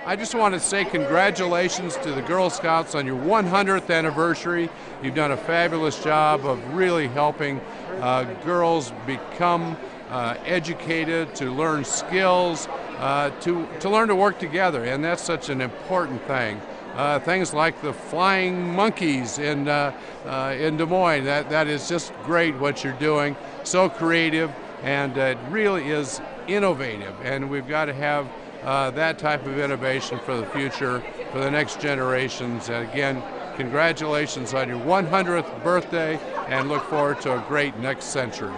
I just want to say congratulations to the Girl Scouts on your 100th anniversary. You've done a fabulous job of really helping girls become educated, to learn skills, to learn to work together, and that's such an important thing. Things like the flying monkeys in Des Moines, that is just great what you're doing, so creative, and it really is innovative, and we've got to have that type of innovation for the future, for the next generations. And again, congratulations on your 100th birthday, and look forward to a great next century.